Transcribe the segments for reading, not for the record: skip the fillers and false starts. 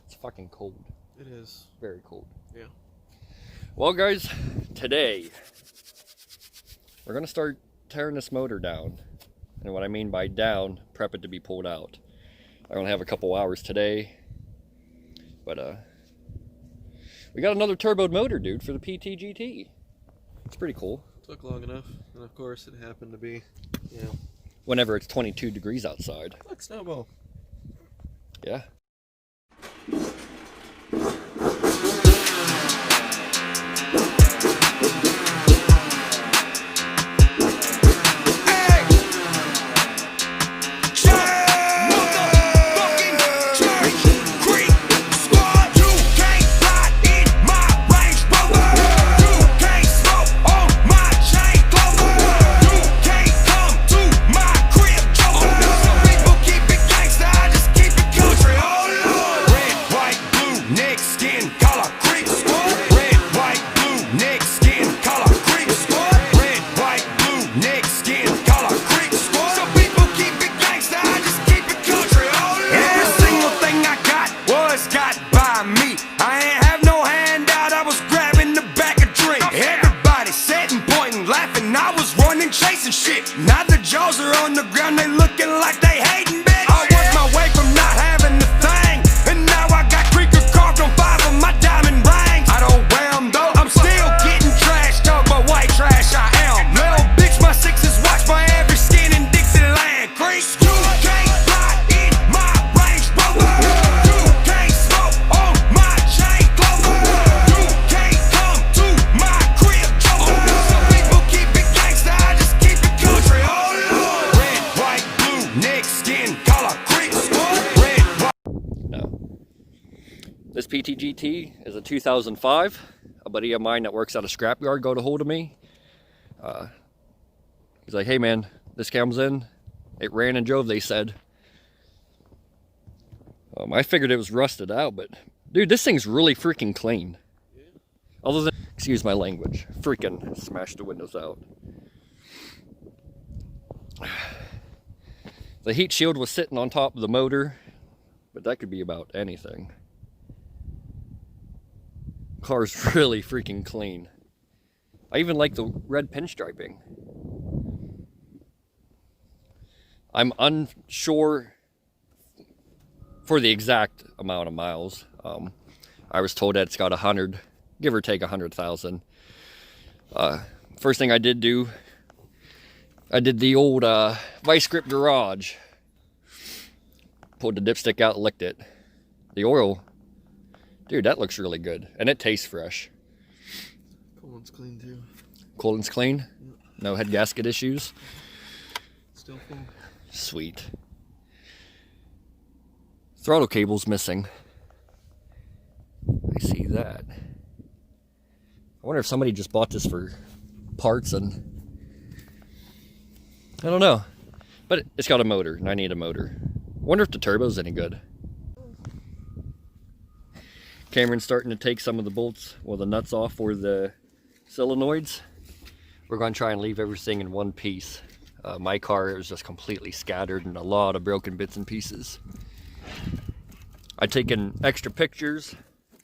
It's fucking cold. It is. Very cold. Yeah. Well, guys, today we're gonna start tearing this motor down. And what I mean by down, prep it to be pulled out. I only have a couple hours today, but we got another turboed motor, dude, for the PTGT. It's pretty cool. Took long enough, and of course it happened to be, you know, Whenever it's 22 degrees outside. like snowball. Yeah. Chasing shit. Now the jaws are on the ground, they looking like they hating, bitch. I worked my way from not having a thing, and now I got creaker carved on 5 of my diamond rings. I don't wear them though, I'm still getting trash talk, but white trash I am. Little bitch, my sixes watch my every skin in Dixieland Creek. You can't ride in my Range Rover. You can't smoke on my chain clover. You can't come to my crib, Joker. Some people keep it gangsta, I just keep it country. Oh Lord. Red, white, blue, neck, skin, color, creek. Red, white. No. This PTGT is a 2005. A buddy of mine that works at a scrapyard got a hold of me. He's like, hey man, this comes in. It ran and drove, they said. I figured it was rusted out, but dude, this thing's really freaking clean. Other than, excuse my language, freaking smashed the windows out. The heat shield was sitting on top of the motor, but that could be about anything. Car's really freaking clean. I even like the red pinstriping. I'm unsure for the exact amount of miles. I was told that it's got 100, give or take 100,000. First thing I did do, I did the old vice grip garage. Pulled the dipstick out, licked it. The oil, dude, that looks really good. And it tastes fresh. Coolant clean too. Coolant's clean? Yep. No head gasket issues? Still full. Sweet. Throttle cable's missing. I see that. I wonder if somebody just bought this for parts and... I don't know. But it's got a motor, and I need a motor. Wonder if the turbo's any good. Cameron's starting to take some of the bolts, well, the nuts off for the solenoids. We're going to try and leave everything in one piece. My car is just completely scattered and a lot of broken bits and pieces. I'd taken extra pictures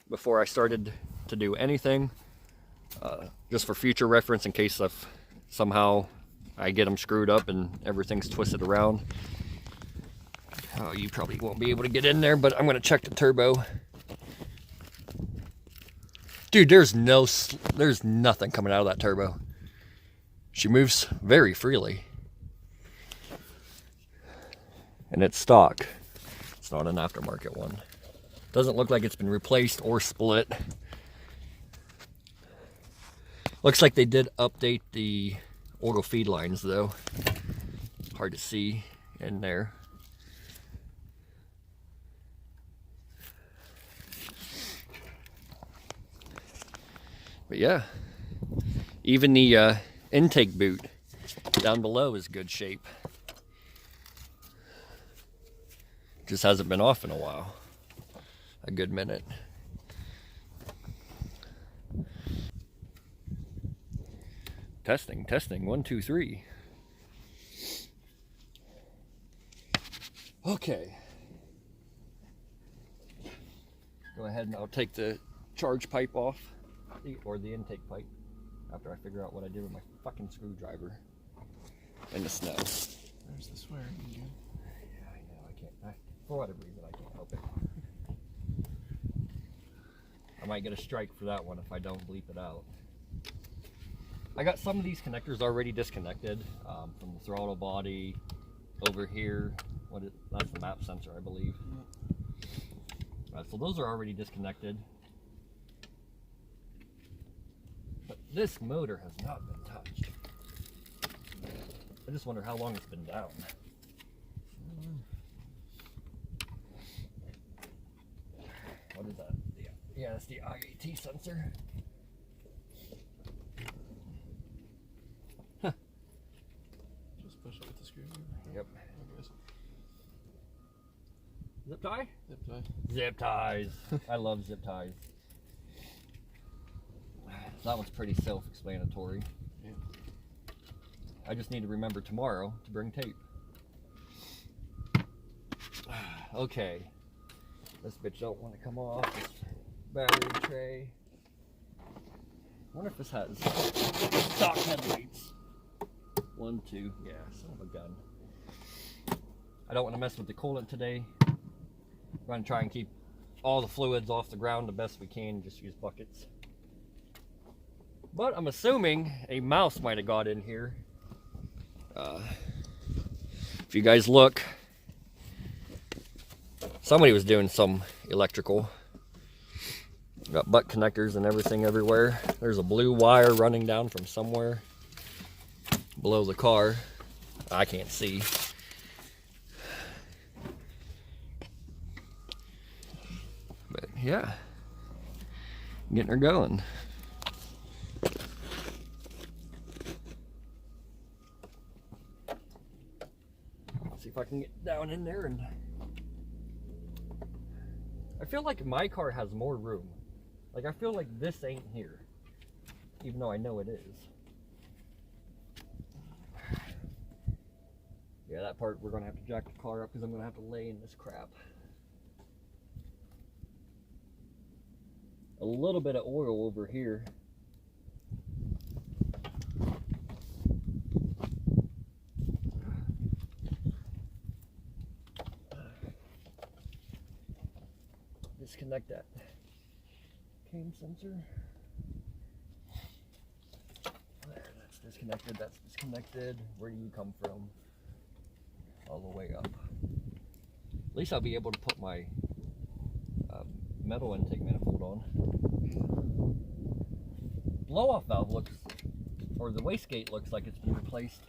before I started to do anything, just for future reference in case if somehow I get them screwed up and everything's twisted around. Oh, you probably won't be able to get in there, but I'm going to check the turbo. Dude, there's nothing coming out of that turbo. She moves very freely. And it's stock. It's not an aftermarket one. Doesn't look like it's been replaced or split. Looks like they did update the auto feed lines though. Hard to see in there. But yeah, even the intake boot down below is good shape. Just hasn't been off in a while. A good minute. Testing, testing, 1, 2, 3. Okay. go ahead and I'll take the charge pipe off, or the intake pipe, after I figure out what I did with my fucking screwdriver in the snow. There's the swearing again. Yeah, I know. I can't. For whatever reason, I can't help it. I might get a strike for that one if I don't bleep it out. I got some of these connectors already disconnected from the throttle body over here. That's the map sensor, I believe. So those are already disconnected. But this motor has not been touched. I just wonder how long it's been down. What is that? Yeah, that's the IAT sensor. Just push it with the screwdriver. Yep. I guess. Zip tie? Zip tie. Zip ties. I love zip ties. That one's pretty self-explanatory. Yeah. I just need to remember tomorrow to bring tape. Okay. This bitch don't want to come off. This battery tray. I wonder if this has stock headlights. 1, 2. Yeah, son of a gun. I don't want to mess with the coolant today. We're going to try and keep all the fluids off the ground the best we can. Just use buckets. But I'm assuming a mouse might have got in here. If you guys look, somebody was doing some electrical. Got butt connectors and everything everywhere. There's a blue wire running down from somewhere below the car. I can't see. But yeah, getting her going. See if I can get down in there, and I feel like my car has more room. Like, I feel like this ain't here, even though I know it is. Yeah, that part we're gonna have to jack the car up because I'm gonna have to lay in this crap. A little bit of oil over here. Disconnect that cam sensor. There, that's disconnected, that's disconnected. Where do you come from? All the way up. At least I'll be able to put my metal intake manifold on. Blow-off valve looks, or the wastegate looks like it's been replaced.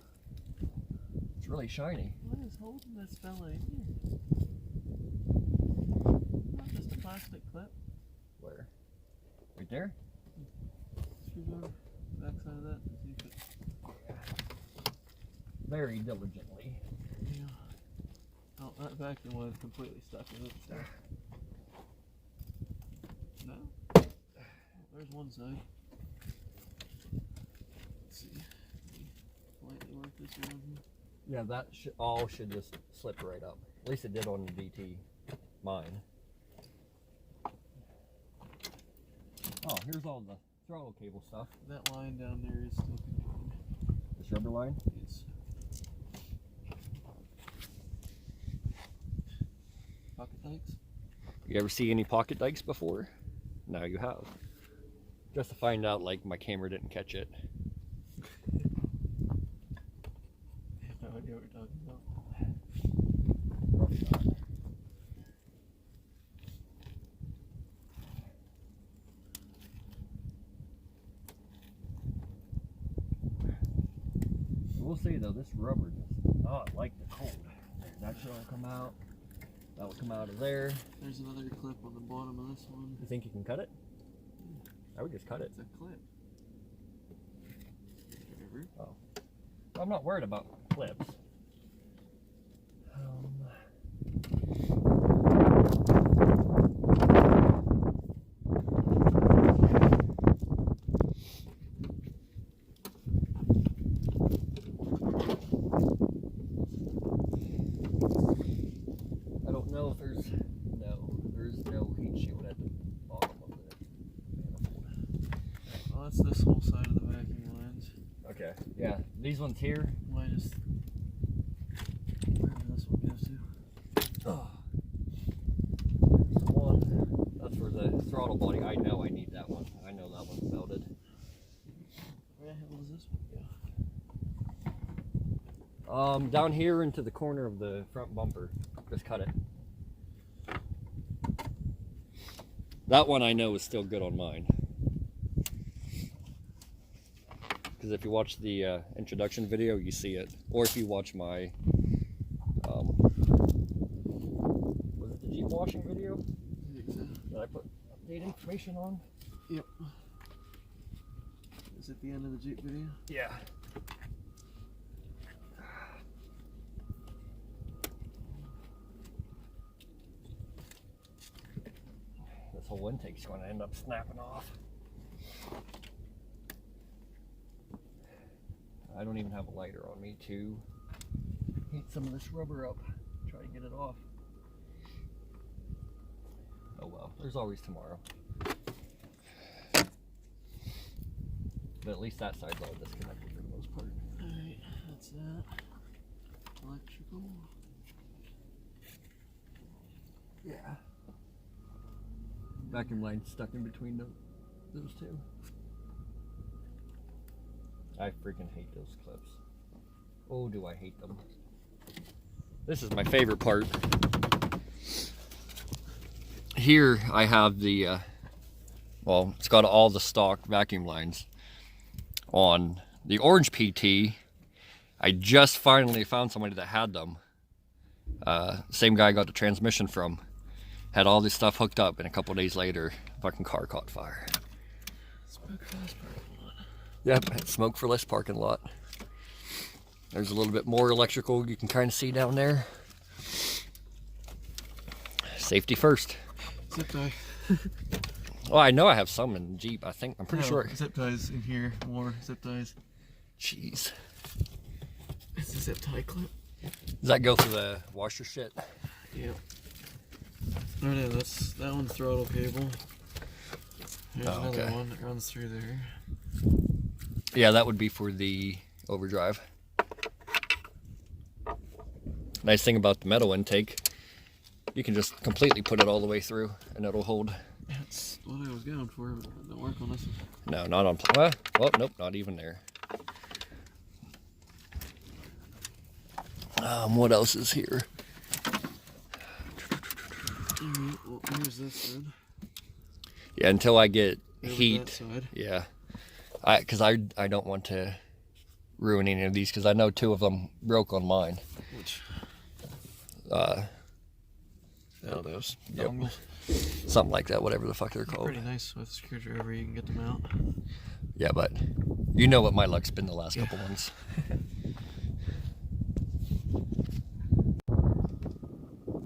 It's really shiny. What is holding this fella in here? Not just a plastic clip. Where? Right there? Screwdriver. Backside of that. See if it... Very diligently. Yeah. Oh, that vacuum was completely stuck in it. So. No? Oh, there's one side. Let's see. Lightly work this around here. Yeah, that all should just slip right up. At least it did on the DT. Mine. Oh, here's all the throttle cable stuff. That line down there is still continuing. This rubber line? Yes. Pocket dikes? You ever see any pocket dikes before? Now you have. Just to find out, like, my camera didn't catch it. I have no idea what you're talking about. Rough shot. We'll see though, this rubber does not like the cold. That should all come out. That will come out of there. There's another clip on the bottom of this one. You think you can cut it? I would just cut it. It's a clip. Whatever. Oh. Well, I'm not worried about clips. I don't know if there's no heat shield at the Well, that's this whole side of the vacuum lines. Okay. Yeah. These ones here. Might just wherever this one goes to. Oh. There's one. That's for the throttle body. I know I need that one. I know that one's melted. Where the hell does this one go? Down here into the corner of the front bumper. Just cut it. That one I know is still good on mine. Because if you watch the introduction video, you see it. Or if you watch my, was it the Jeep washing video? I think so. Did I put update information on? Yep. Is it the end of the Jeep video? Yeah. This whole intake's going to end up snapping off. I don't even have a lighter on me to heat some of this rubber up, try to get it off. Oh well, there's always tomorrow. But at least that side's all disconnected for the most part. Alright, that's that. Electrical. Yeah. Vacuum line stuck in between those two. I freaking hate those clips. Oh, do I hate them. This is my favorite part. Here I have the, well, it's got all the stock vacuum lines. On the orange PT, I just finally found somebody that had them. Same guy I got the transmission from. Had all this stuff hooked up, and a couple days later, fucking car caught fire. Smoke for less parking lot. Yep, smoke for less parking lot. There's a little bit more electrical you can kind of see down there. Safety first. Zip tie. Oh, I know I have some in the Jeep. I'm pretty sure. Zip ties in here. More zip ties. Jeez. It's a zip tie clip. Does that go for the washer shit? Yep. Oh no, that one's throttle cable. There's another okay. one that runs through there. Yeah, that would be for the overdrive. Nice thing about the metal intake, you can just completely put it all the way through and it'll hold. That's what I was going for, but it don't work on this one. No, not on, well, nope, not even there. What else is here? Alright, well, here's this then. Yeah, until I get Over heat. that side. Yeah. Because I don't want to ruin any of these because I know 2 of them broke on mine. Which? Those. Yep. Something like that, whatever the fuck they're called. Pretty nice with a screwdriver, you can get them out. Yeah, but you know what my luck's been the last couple ones.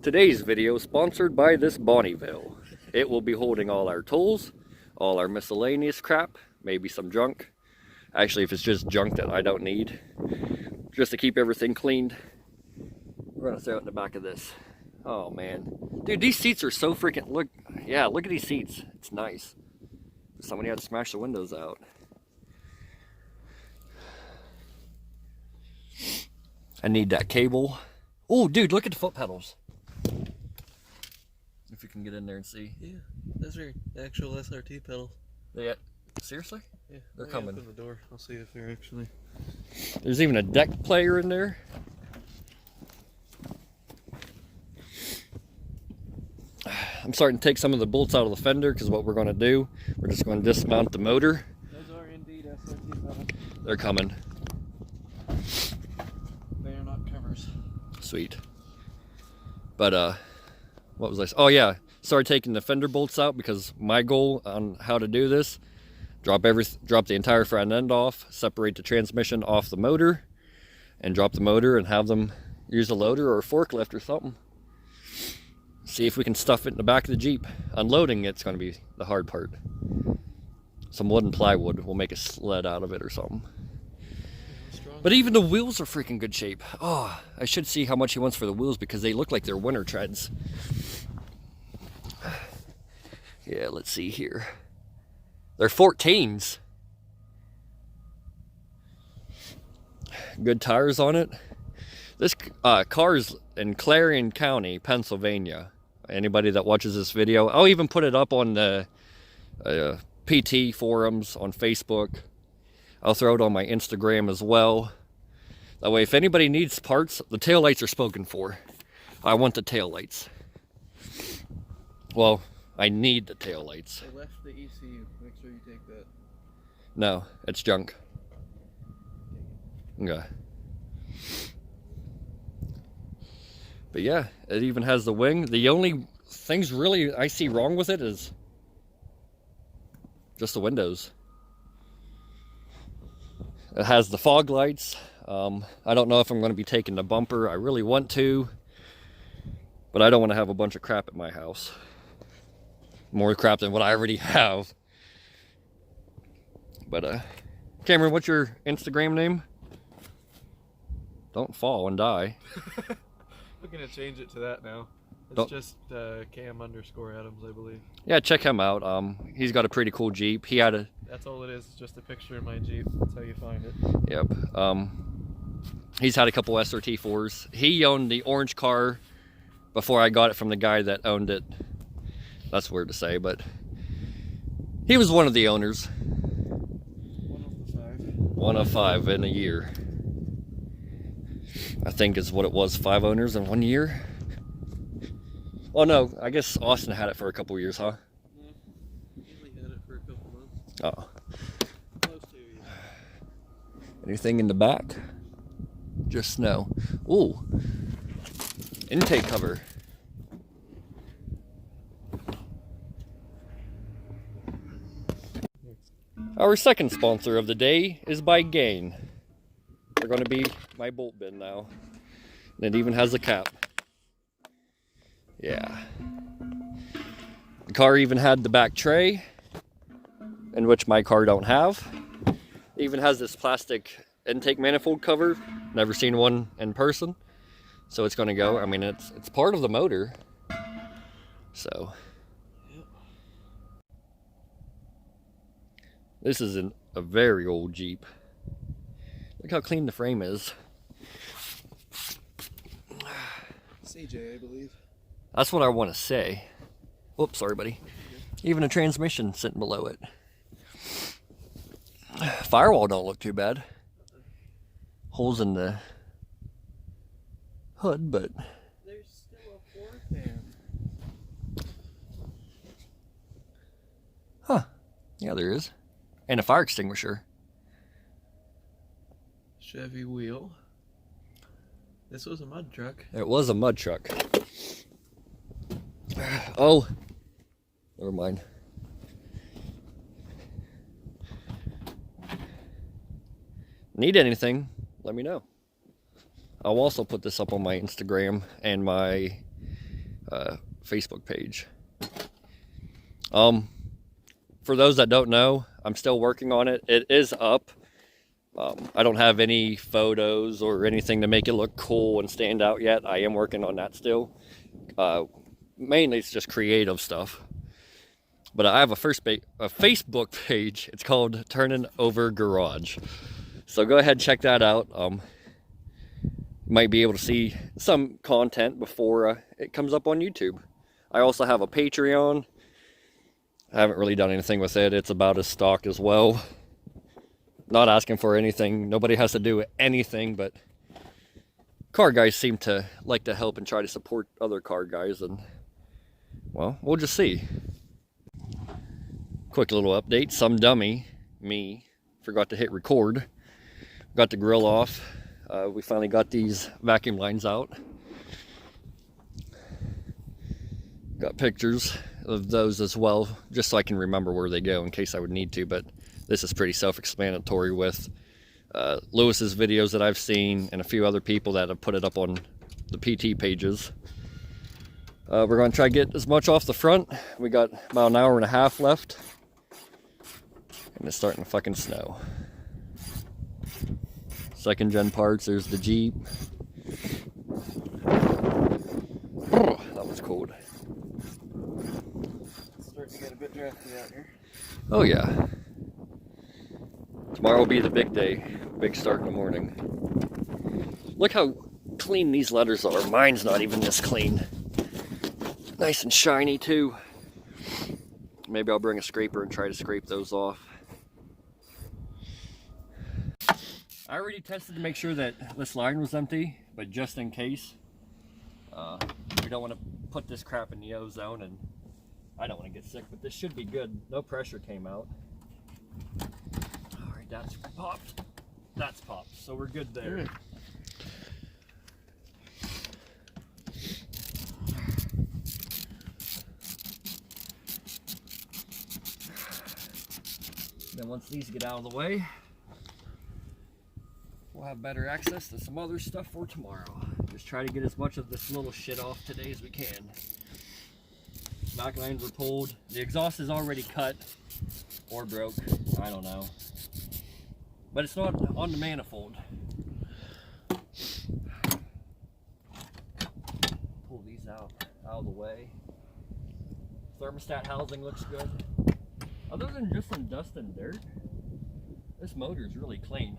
Today's video is sponsored by this Bonneville. It will be holding all our tools, all our miscellaneous crap, maybe some junk. Actually, if it's just junk that I don't need, just to keep everything cleaned, we're gonna throw it in the back of this. Oh man, dude, these seats are so freaking, look at these seats. It's nice. Somebody had to smash the windows out. I need that cable. Oh, dude, look at the foot pedals. If you can get in there and see. Yeah, those are actual SRT pedals. Yeah. Seriously? Yeah, They're let me coming. Open the door. I'll see if they're actually. There's even a deck player in there. I'm starting to take some of the bolts out of the fender because what we're going to do, we're just going to dismount the motor. Those are indeed SRT pedals. They're coming. They are not covers. Sweet. But what was I? Oh yeah, started taking the fender bolts out because my goal on how to do this: drop the entire front end off, separate the transmission off the motor, and drop the motor and have them use a loader or a forklift or something. See if we can stuff it in the back of the Jeep. Unloading it's going to be the hard part. Some wood and plywood, we'll make a sled out of it or something. But even the wheels are freaking good shape. Oh, I should see how much he wants for the wheels because they look like they're winter treads. Yeah, let's see here. They're 14s. good tires on it. This car's in Clarion County, Pennsylvania. Anybody that watches this video, I'll even put it up on the PT forums on Facebook. I'll throw it on my Instagram as well. That way, if anybody needs parts, the taillights are spoken for. I want the taillights. Well, I need the taillights. I left the ECU. Make sure you take that. No, it's junk. Okay. But yeah, it even has the wing. The only things really I see wrong with it is just the windows. It has the fog lights. I don't know if I'm going to be taking the bumper. I really want to, but I don't want to have a bunch of crap at my house. More crap than what I already have. But Cameron, what's your Instagram name? Don't fall and die. We're gonna change it to that now. It's just Cam_Adams, I believe. Yeah, check him out. He's got a pretty cool Jeep. He had a... That's all it is. It's just a picture of my Jeep. That's how you find it. Yep. He's had a couple SRT4s. He owned the orange car before I got it from the guy that owned it. That's weird to say, but he was one of the owners. One of the 5. One of 5 in a year. I think is what it was, 5 owners in 1 year. Oh no, I guess Austin had it for a couple years, huh? No, he only had it for a couple months. Oh. Close to, yeah. Anything in the back? Just snow. Ooh. Intake cover. Our second sponsor of the day is by Gain. They're going to be my bolt bin now. And it even has a cap. Yeah. The car even had the back tray, in which my car don't have. It even has this plastic intake manifold cover. Never seen one in person. So it's going to go. I mean, it's part of the motor. So. This is a very old Jeep. Look how clean the frame is. CJ, I believe. That's what I want to say. Whoops, sorry, buddy. Even a transmission sitting below it. Firewall don't look too bad. Holes in the hood, but There's still a floor fan. huh? Yeah, there is, and a fire extinguisher. Chevy wheel. This was a mud truck. It was a mud truck. Oh, never mind. Need anything, let me know. I'll also put this up on my Instagram and my Facebook page. For those that don't know, I'm still working on it. It is up. I don't have any photos or anything to make it look cool and stand out yet. I am working on that still. Mainly it's just creative stuff. But I have a Facebook page. It's called Turning Over Garage. So go ahead and check that out. Might be able to see some content before it comes up on YouTube. I also have a Patreon. I haven't really done anything with it. It's about as stock as well. Not asking for anything. Nobody has to do anything, but car guys seem to like to help and try to support other car guys, and well, we'll just see. Quick little update. Some dummy, me, forgot to hit record. Got the grill off. We finally got these vacuum lines out. Got pictures of those as well, just so I can remember where they go in case I would need to, but this is pretty self-explanatory with Lewis's videos that I've seen and a few other people that have put it up on the PT pages. We're going to try to get as much off the front. We got about an hour and a half left, and it's starting to fucking snow. Second gen parts, there's the Jeep. That was cold. It's starting to get a bit drafty out here. Oh yeah. Tomorrow will be the big day. Big start in the morning. Look how clean these letters are. Mine's not even this clean. Nice and shiny too. Maybe I'll bring a scraper and try to scrape those off. I already tested to make sure that this line was empty, but just in case, we don't want to put this crap in the ozone, and I don't want to get sick, but this should be good. No pressure came out. All right, that's popped. That's popped, so we're good there. Then once these get out of the way, we'll have better access to some other stuff for tomorrow. Just try to get as much of this little shit off today as we can. Back lines were pulled. The exhaust is already cut or broke. I don't know. But it's not on the manifold. Pull these out of the way. Thermostat housing looks good. Other than just some dust and dirt, this motor is really clean.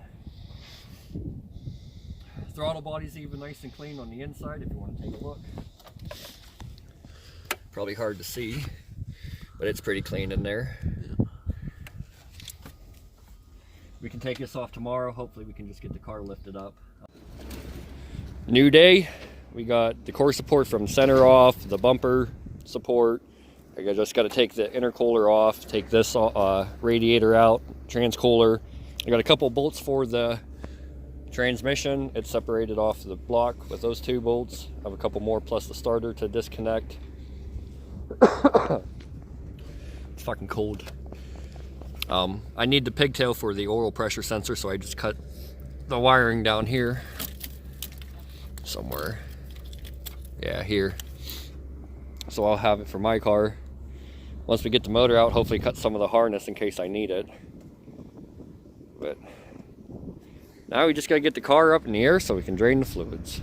Throttle body's even nice and clean on the inside if you want to take a look. Probably hard to see, but it's pretty clean in there. We can take this off tomorrow. Hopefully we can just get the car lifted up. New day. We got the core support from center off, the bumper support. I just got to take the intercooler off, take this radiator out, transcooler. I got a couple bolts for the transmission. It's separated off the block with those 2 bolts. I have a couple more plus the starter to disconnect. It's fucking cold. I need the pigtail for the oil pressure sensor, so I just cut the wiring down here somewhere. Yeah, here. So I'll have it for my car. Once we get the motor out, hopefully cut some of the harness in case I need it. But now we just gotta get the car up in the air so we can drain the fluids.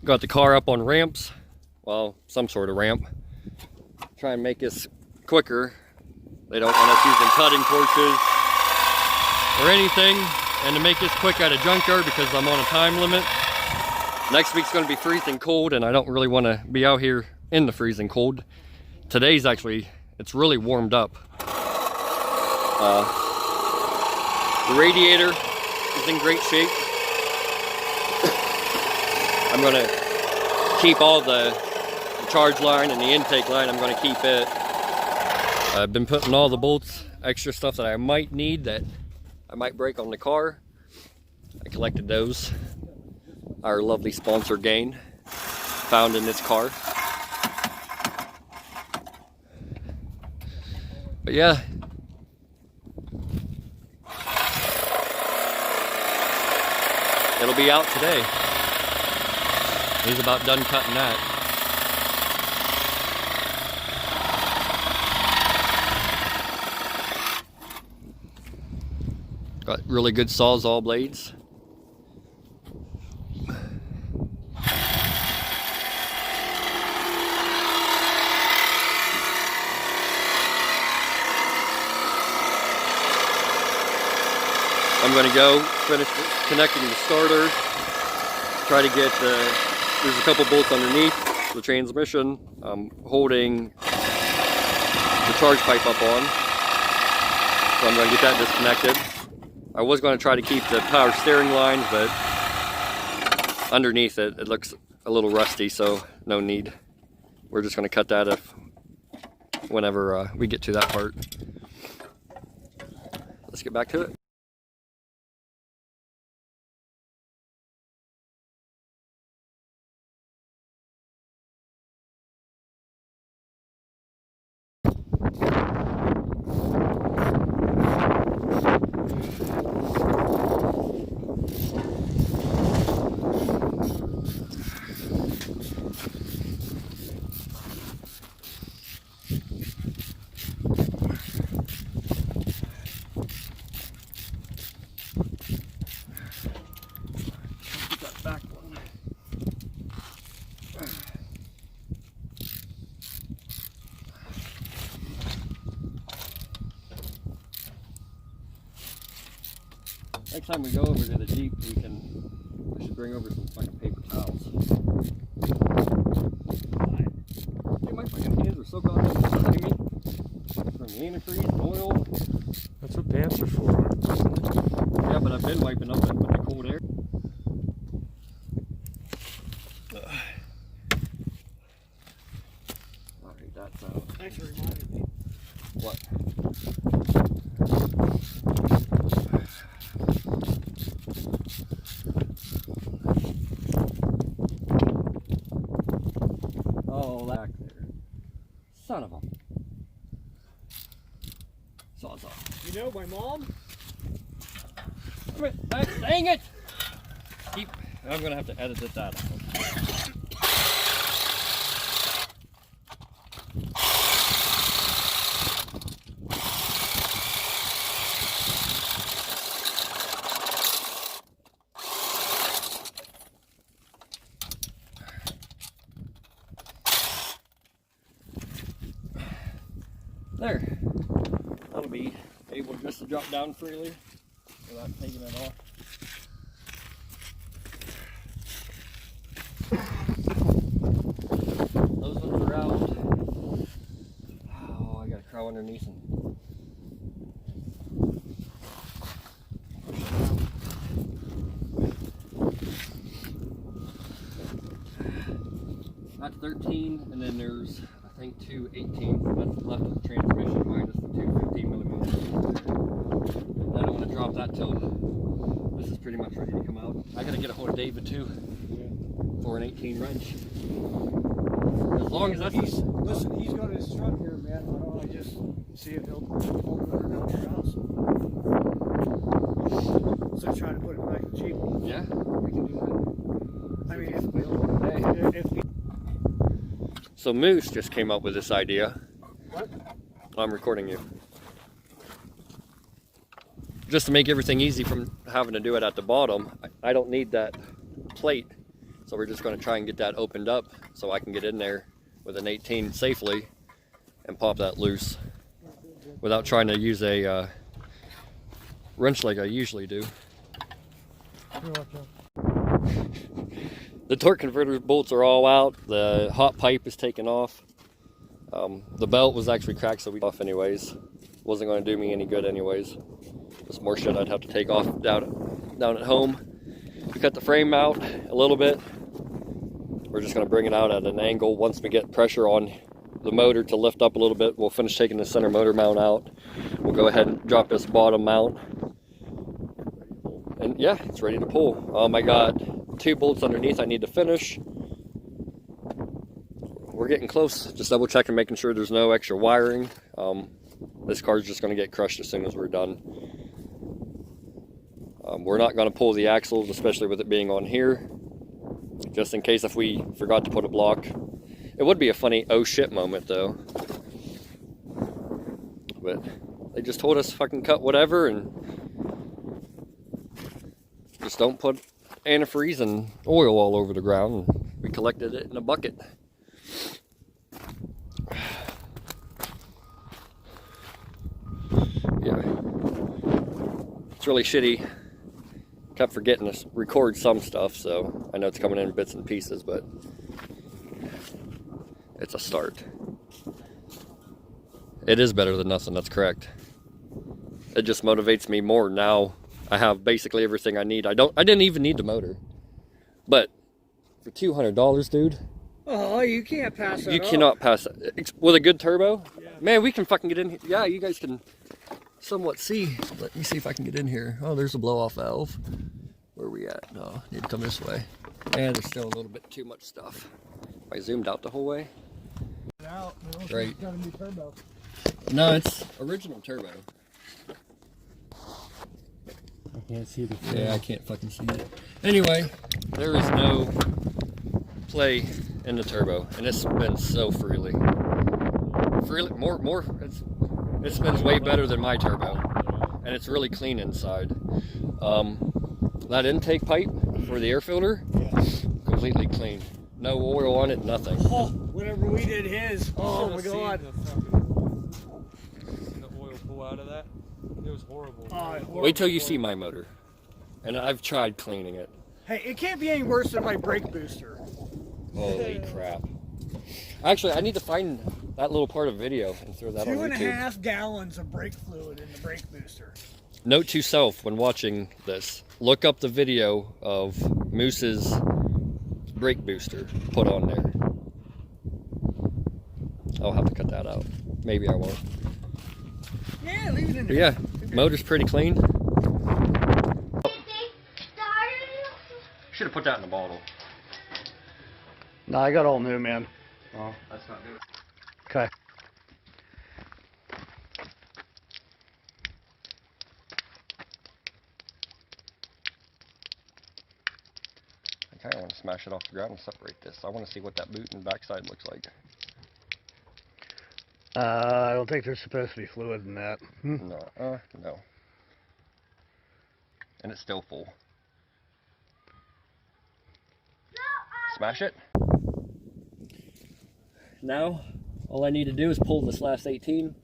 Got the car up on ramps. Well, some sort of ramp. Try and make this quicker. They don't want us using cutting torches or anything. And to make this quick at a junkyard because I'm on a time limit. Next week's gonna be freezing cold and I don't really wanna be out here in the freezing cold. Today's actually, it's really warmed up. The radiator is in great shape. I'm gonna keep all the charge line and the intake line, I'm gonna keep it. I've been putting all the bolts, extra stuff that I might need that I might break on the car. I collected those. Our lovely sponsor Gain found in this car. But yeah. It'll be out today. He's about done cutting that. Got really good Sawzall blades. I'm going to go finish connecting the starter, try to get there's a couple bolts underneath the transmission. I'm holding the charge pipe up on, so I'm going to get that disconnected. I was going to try to keep the power steering lines, but underneath it looks a little rusty, so no need. We're just going to cut that whenever we get to that part. Let's get back to it. Next time we go over to the Jeep, we should bring over some fucking paper towels. Dude, my fucking hands are so goddamn slimy from antifreeze and oil. That's what pants are for. Yeah, but I've been wiping up with the cold air. Alright, that's out. Thanks for reminding me. What? Oh, back there. Son of a sawzall. You know, my mom. Dang it! I'm gonna have to edit that out. There. That'll be able just to drop down freely without taking it off. Those ones are out. Oh, I gotta crawl underneath and push it out. That's 13, and then there's, I think, two 18 that's left of the transmission minus the two 15 millimeters. I don't want to drop that till this is pretty much ready to come out. I gotta get a hold of David too for an 18 wrench. As long as that's Listen, he's got his truck here, man. Why don't I just see if he'll hold it over down your house? So try to put it back in the Jeep. yeah, we can do that. I mean, if So Moose just came up with this idea. What? I'm recording you. Just to make everything easy from having to do it at the bottom, I don't need that plate. So we're just going to try and get that opened up so I can get in there with an 18 safely and pop that loose without trying to use a wrench like I usually do. The torque converter bolts are all out. The hot pipe is taken off. The belt was actually cracked, so we off anyways. Wasn't going to do me any good anyways. Just more shit I'd have to take off down at home. We cut the frame out a little bit. We're just going to bring it out at an angle. Once we get pressure on the motor to lift up a little bit, we'll finish taking the center motor mount out. We'll go ahead and drop this bottom mount. And yeah, it's ready to pull. I got 2 bolts underneath I need to finish. We're getting close. Just double checking, making sure there's no extra wiring. This car's just going to get crushed as soon as we're done. We're not going to pull the axles, especially with it being on here, just in case if we forgot to put a block. It would be a funny oh shit moment though. But they just told us fucking cut whatever and just don't put antifreeze and oil all over the ground. We collected it in a bucket. Yeah, it's really shitty. Kept forgetting to record some stuff, so I know it's coming in bits and pieces, but it's a start. It is better than nothing, that's correct. It just motivates me more now. I have basically everything I need. I didn't even need the motor. But for $200, dude. Oh, you can't pass that. You cannot pass it. With a good turbo? Yeah. Man, we can fucking get in here. Yeah, you guys can somewhat see. Let me see if I can get in here. Oh, there's a blow-off valve. Where are we at? No, need to come this way. And there's still a little bit too much stuff. I zoomed out the whole way. Great. Got a new turbo. No, it's original turbo. I can't see the frame. Yeah, I can't fucking see it. Anyway, there is no play in the turbo, and it spins so freely. More. It spins way better than my turbo, and it's really clean inside. That intake pipe for the air filter, completely clean. No oil on it, nothing. Oh, whenever we did his, oh my god. Seen the oil pull out of that. It was horrible. Oh, Wait till you see my motor. And I've tried cleaning it. Hey, it can't be any worse than my brake booster. Holy crap. Actually, I need to find that little part of video and throw that on YouTube. 2.5 gallons of brake fluid in the brake booster. Note to self when watching this, look up the video of Moose's brake booster put on there. I'll have to cut that out. Maybe I won't. Yeah, leave it in But there. yeah, motor's pretty clean. Should have put that in the bottle. No, I got all new, man. Oh, that's not good. Okay. I kind of want to smash it off the ground and separate this. I want to see what that boot and backside looks like. I don't think there's supposed to be fluid in that. No, no. And it's still full. Smash it. Now, all I need to do is pull this last 18.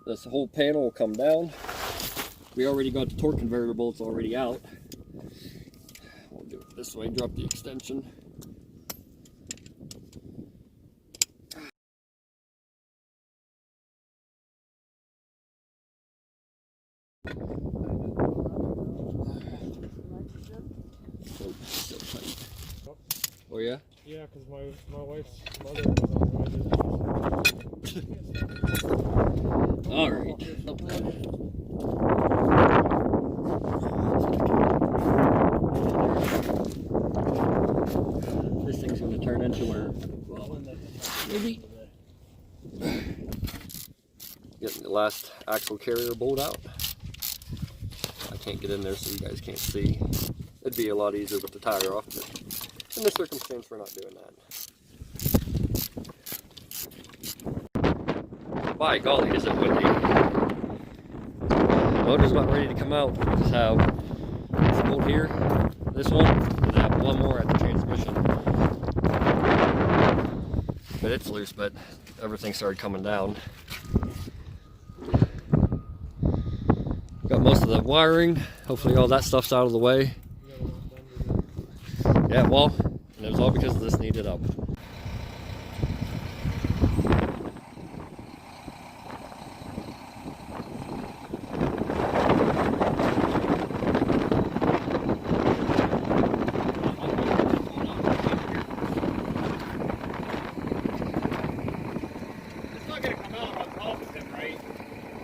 This whole panel will come down. We already got the torque converter bolts already out. We'll do it this way, drop the extension. So tight. Oh yeah? Yeah, because my wife's mother was on All right. This thing's going to turn into where, well, maybe getting the last axle carrier bolt out. I can't get in there so you guys can't see. It'd be a lot easier with the tire off, but in this circumstance we're not doing that. By golly, is it windy. Motor's about ready to come out. We just have this bolt here, this one, and I have one more at the transmission. But it's loose, but everything started coming down. Got most of the wiring. Hopefully all that stuff's out of the way. Yeah, well, and it was all because this needed up.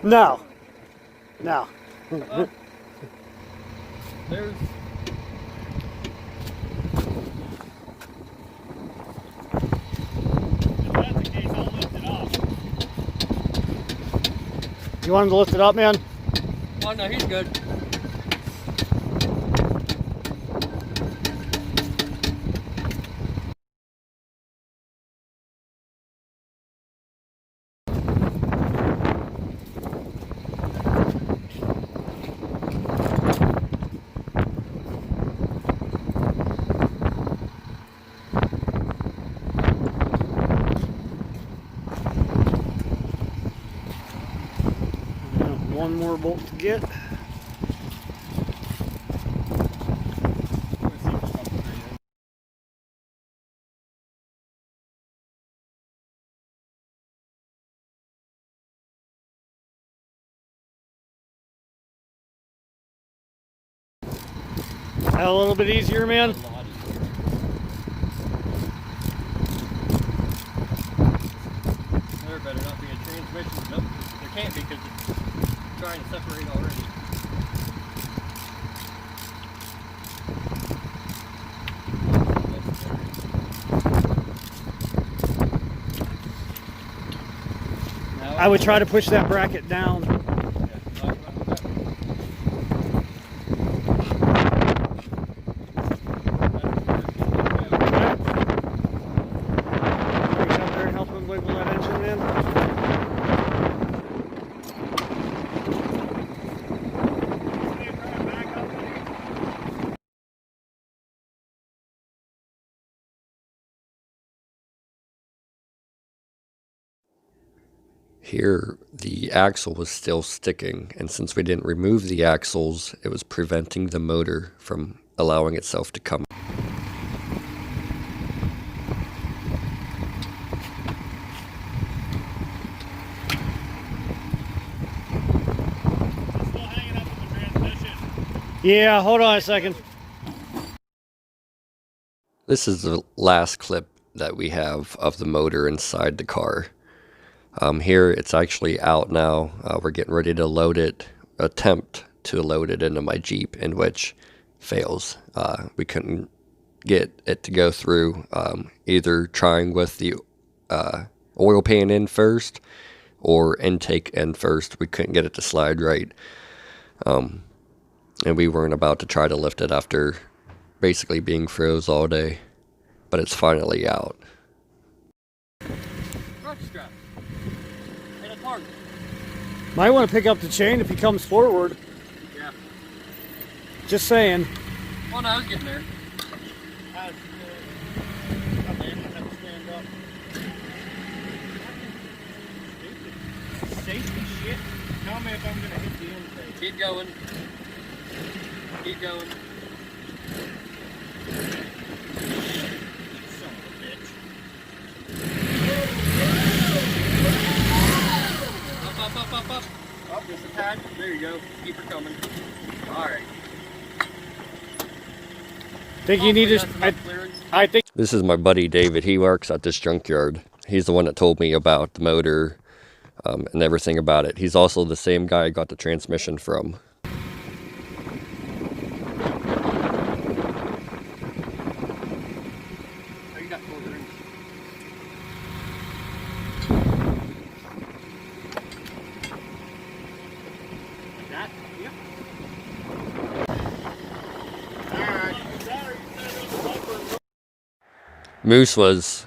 No. No. There's You want him to lift it up, man? oh no, he's good. One more bolt to get. That a little bit easier, man? There better not be a transmission. Nope, there can't be because it's trying to separate already. I would try to push that bracket down. Here, the axle was still sticking, and since we didn't remove the axles, it was preventing the motor from allowing itself to come. Yeah, hold on a second. This is the last clip that we have of the motor inside the car. Here it's actually out now. We're getting ready to load it, attempt to load it into my Jeep, in which fails. We couldn't get it to go through, either trying with the oil pan in first or intake in first. We couldn't get it to slide right. And we weren't about to try to lift it after basically being froze all day, but it's finally out. Strap. And a target. Might want to pick up the chain if he comes forward. Yeah. Just saying. Oh no, I was getting there. Safety shit. Tell me if I'm gonna hit the intake. Keep going. Keep going. Son of a bitch. Up. Up, just a tad. There you go. Keep her coming. Alright. Think you need to. I think. This is my buddy David. He works at this junkyard. He's the one that told me about the motor and everything about it. He's also the same guy I got the transmission from. Moose was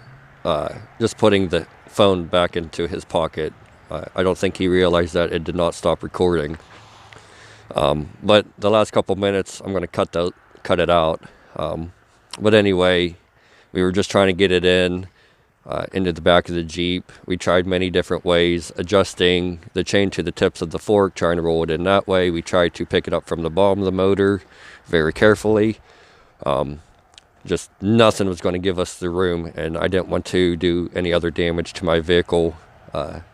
just putting the phone back into his pocket. I don't think he realized that it did not stop recording. But the last couple minutes, I'm going to cut it out. But anyway, we were just trying to get it into the back of the Jeep. We tried many different ways, adjusting the chain to the tips of the fork, trying to roll it in that way. We tried to pick it up from the bottom of the motor very carefully. Just nothing was going to give us the room, and I didn't want to do any other damage to my vehicle.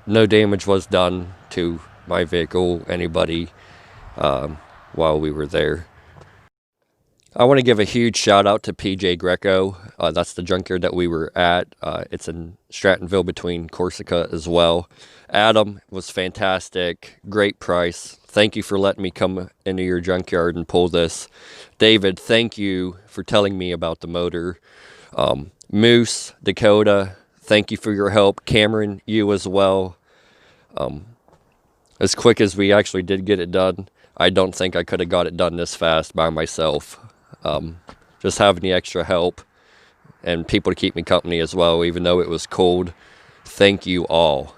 No damage was done to my vehicle, anybody, while we were there. I want to give a huge shout out to PJ Greco. That's the junkyard that we were at. It's in Strattonville between Corsica as well. Adam was fantastic. Great price. Thank you for letting me come into your junkyard and pull this. David, thank you for telling me about the motor. Moose, Dakota, thank you for your help. Cameron, you as well. As quick as we actually did get it done, I don't think I could have got it done this fast by myself. Just having the extra help and people to keep me company as well, even though it was cold. Thank you all.